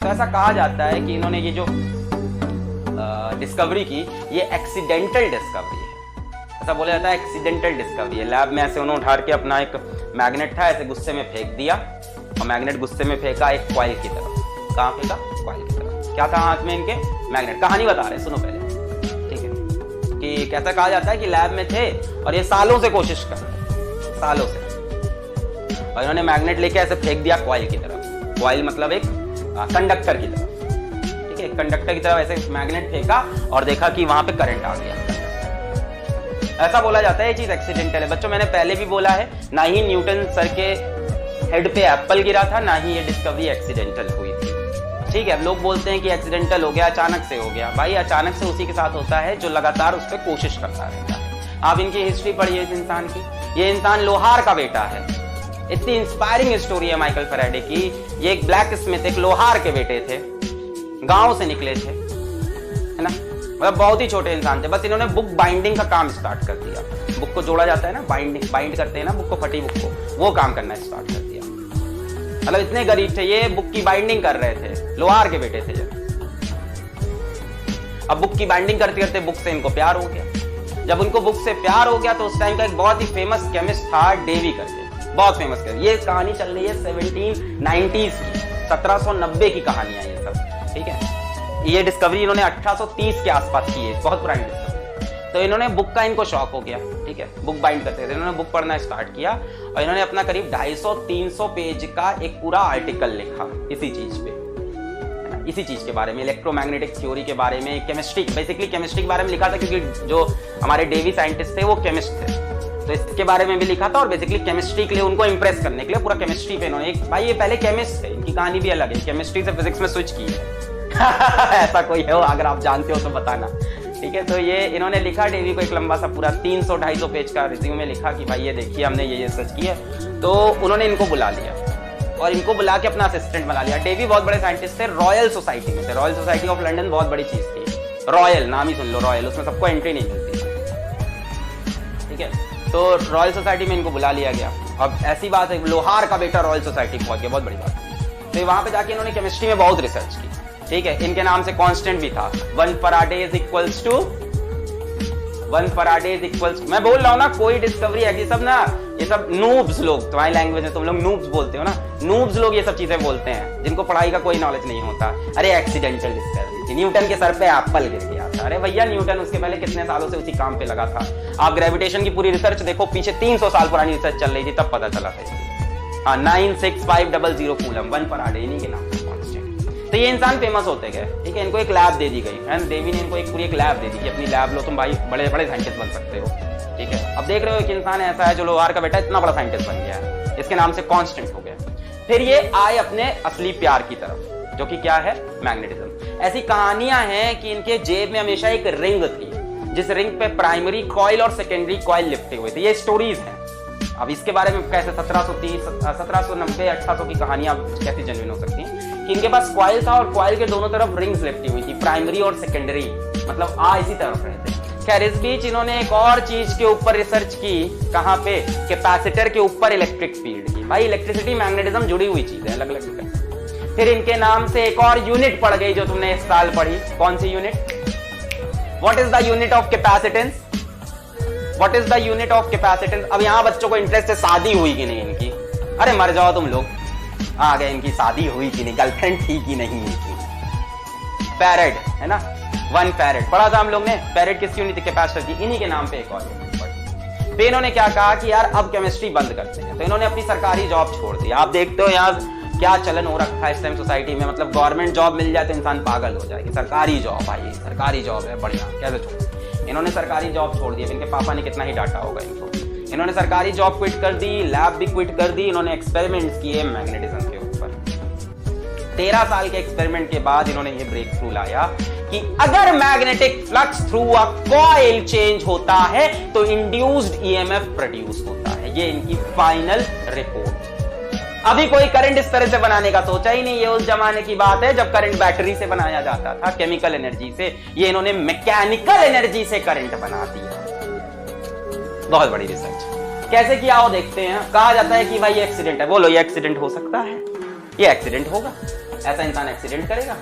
तो ऐसा कहा जाता है कि इन्होंने ये जो डिस्कवरी की ये एक्सीडेंटल डिस्कवरी है। ऐसा बोला जाता है एक्सीडेंटल डिस्कवरी है। लैब में ऐसे उन्होंने उठा के अपना एक मैग्नेट था ऐसे गुस्से में फेंक दिया और मैग्नेट गुस्से में फेंका एक कॉइल की तरफ। कहाँ फेंका? कॉइल की तरफ। क्या था हाथ में इनके? मैग्नेट। कहानी बता रहे, सुनो पहले, ठीक है। कि कैसा कहा जाता है कि लैब में थे और ये सालों से कोशिश कर रहे, सालों से, और इन्होंने मैग्नेट लेके ऐसे फेंक दिया कॉइल की तरफ। कॉइल मतलब एक कंडक्टर की तरफ, ठीक है। कंडक्टर की तरफ ऐसे मैग्नेट फेंका और देखा कि वहां पे करंट आ गया। ऐसा बोला जाता है ये चीज एक्सीडेंटल है। बच्चों मैंने पहले भी बोला है, ना ही न्यूटन सर के हेड पे एप्पल गिरा था, ना ही ये डिस्कवरी एक्सीडेंटल हुई थी, ठीक है। अब लोग बोलते हैं कि एक्सीडेंटल हो गया, अचानक से हो गया। भाई अचानक से उसी के साथ होता है जो लगातार उस पर कोशिश करता रहता है। आप इनकी हिस्ट्री पढ़िए इस इंसान की। ये इंसान लोहार का बेटा है। इतनी इंस्पायरिंग स्टोरी है माइकल फैराडे की। ये एक ब्लैक स्मिथ, एक लोहार के बेटे थे, गांव से निकले थे, है ना। मतलब बहुत ही छोटे इंसान थे। बस इन्होंने बुक बाइंडिंग का काम स्टार्ट कर दिया। बुक को जोड़ा जाता है ना, बाइंड करते हैं ना बुक को, फटी बुक को, वो काम करना स्टार्ट कर दिया। मतलब इतने गरीब थे ये, बुक की बाइंडिंग कर रहे थे, लोहार के बेटे थे जब। अब बुक की बाइंडिंग करते करते बुक से इनको प्यार हो गया। जब उनको बुक से प्यार हो गया तो उस टाइम का एक बहुत ही फेमस केमिस्ट था डेवी करके, बहुत फेमस कर। ये कहानी चल रही है 1790s की, 1790 की कहानी है ये सब, ठीक है। ये डिस्कवरी इन्होंने 1830 के आसपास की है, बहुत पुरानी डिस्कवरी। तो इन्होंने बुक का इनको शौक हो गया, ठीक है। बुक बाइंड करते थे, इन्होंने बुक पढ़ना स्टार्ट किया और इन्होंने अपना करीब 250-300 पेज का एक पूरा आर्टिकल लिखा इसी चीज पे, है ना, इसी चीज के बारे में, इलेक्ट्रोमैग्नेटिक थ्योरी के बारे में, केमिस्ट्री, बेसिकली केमिस्ट्री के बारे में लिखा था, क्योंकि जो हमारे डेवी साइंटिस्ट थे वो केमिस्ट थे, तो इसके बारे में भी लिखा था। और बेसिकली केमिस्ट्री के लिए उनको इंप्रेस करने के लिए पूरा केमिस्ट्री पे इन्होंने, भाई ये पहले केमिस्ट थे, इनकी कहानी भी अलग है, केमिस्ट्री से फिजिक्स में स्विच की है। ऐसा कोई है अगर आप जानते हो तो बताना, ठीक है। तो ये इन्होंने लिखा डेवी को एक लंबा सा पूरा 300-250 पेज का रिज्यूमे लिखा कि भाई ये देखिए हमने ये सर्च किया। तो उन्होंने इनको बुला लिया और इनको बुला के अपना असिस्टेंट बना लिया। डेवी बहुत बड़े साइंटिस्ट थे, रॉयल सोसाइटी में थे। रॉयल सोसाइटी ऑफ लंदन बहुत बड़ी चीज थी। रॉयल नाम ही सुन लो, रॉयल, उसमें सबको एंट्री नहीं मिलती, ठीक है। तो रॉयल सोसाइटी में इनको बुला लिया गया। अब ऐसी बात है, लोहार का बेटा रॉयल सोसाइटी पहुंच गया, बहुत बड़ी बात। तो वहां पे जाके इन्होंने केमिस्ट्री में बहुत रिसर्च की, ठीक है। इनके नाम से कांस्टेंट भी था, 1 faraday is equals to 1 faraday is equals. मैं बोल रहा हूं ना, कोई डिस्कवरी है, ये सब ना, ये सब नूब्स लोग, तुम्हारी लैंग्वेज में तुम लोग नूब्स बोलते हो ना, नूब्स लोग ये सब चीजें बोलते हैं जिनको पढ़ाई का कोई नॉलेज नहीं होता। अरे एक्सीडेंटल डिस्कवरी थी, न्यूटन के सर पे एप्पल गिर गया था। अरे भैया न्यूटन उसके पहले कितने सालों से उसी काम पे लगा था। आप ग्रेविटेशन की पूरी रिसर्च देखो, पीछे 300 साल पुरानी रिसर्च चल रही थी, तब पता चला था। हाँ, 96500 कूलम, 1 फैराडे इन्हीं के नाम से कांस्टेंट। तो ये इंसान फेमस होते गए, ठीक है। इनको एक लैब दे दी गई है, देवी ने इनको एक पूरी एक लैब दे दी कि अपनी लैब लो, तुम भाई बड़े बड़े साइंटिस्ट बन सकते हो, ठीक है। अब देख रहे हो एक इंसान ऐसा है जो लोहार का बेटा इतना बड़ा साइंटिस्ट बन गया है, इसके नाम से कांस्टेंट हो गया। फिर ये आए अपने असली प्यार की तरफ, जो कि क्या है? मैग्नेटिज्म। ऐसी कहानियां हैं कि इनके जेब में हमेशा एक रिंग थी, जिस रिंग पे प्राइमरी कॉइल और सेकेंडरी कॉइल लिपटे हुए थे। ये स्टोरीज हैं। अब इसके बारे में कैसे 1730, 1790, 1800 की कहानियां कैसी जेन्युइन हो सकती हैं कि इनके पास कॉइल था और कॉइल के दोनों तरफ रिंग्स लिपटी हुई थी, प्राइमरी और सेकेंडरी, मतलब इसी तरफ रहते। खैर इस बीच इन्होंने एक और चीज के ऊपर रिसर्च की, कहां पे? कैपेसिटर के ऊपर इलेक्ट्रिक फील्ड की। भाई इलेक्ट्रिसिटी मैग्नेटिज्म जुड़ी हुई चीज है, अलग अलग। फिर इनके नाम से एक और यूनिट पड़ गई जो तुमने इस साल पढ़ी। कौन सी unit? What is the unit of capacitance? What is the unit of capacitance? अब यहाँ बच्चों को इंटरेस्ट है शादी हुई कि नहीं इनकी। अरे मर जाओ तुम लोग, आ गए, इनकी शादी हुई कि नहीं, गर्लफ्रेंड थी कि नहीं इनकी। फैरेड है ना, 1 फैरेड पढ़ा था हम लोग ने। फैरेड किसकी यूनिट थी? कैपेसिटर की। इन्हीं के नाम पे एक और यूनिट पढ़ी। फिर इन्होंने क्या कहा कि यार अब केमिस्ट्री बंद करते हैं, तो इन्होंने अपनी सरकारी जॉब छोड़ दी। आप देखते हो यहाँ क्या चलन हो रखा है इस टाइम सोसाइटी में, मतलब गवर्नमेंट जॉब मिल जाए तो इंसान पागल हो जाएगी। सरकारी जॉब, भाई सरकारी जॉब है बढ़िया, कैसे छोड़? इन्होंने सरकारी जॉब छोड़ दी। इनके पापा ने कितना ही डांटा होगा इनको। इन्होंने सरकारी जॉब क्विट कर दी, लैब भी क्विट कर दी। इन्होंने एक्सपेरिमेंट्स किए मैग्नेटिज्म के ऊपर। 13 साल के एक्सपेरिमेंट के बाद इन्होंने ये ब्रेक थ्रू लाया कि अगर magnetic flux through a coil change होता है तो इंड्यूस्ड ईएमएफ प्रोड्यूस होता है। ये इनकी फाइनल रिपोर्ट। अभी कोई करंट इस तरह से बनाने का सोचा ही नहीं। ये उस जमाने की बात है जब करंट बैटरी से बनाया जाता था, केमिकल एनर्जी से। ये इन्होंने मैकेनिकल एनर्जी से करंट बना दिया। बहुत बड़ी रिसर्च। कैसे किया वो देखते हैं। कहा जाता है कि भाई ये एक्सीडेंट है। बोलो ये एक्सीडेंट हो सकता है? ये एक्सीडेंट होगा। ऐसा इंसान एक्सीडेंट करेगा?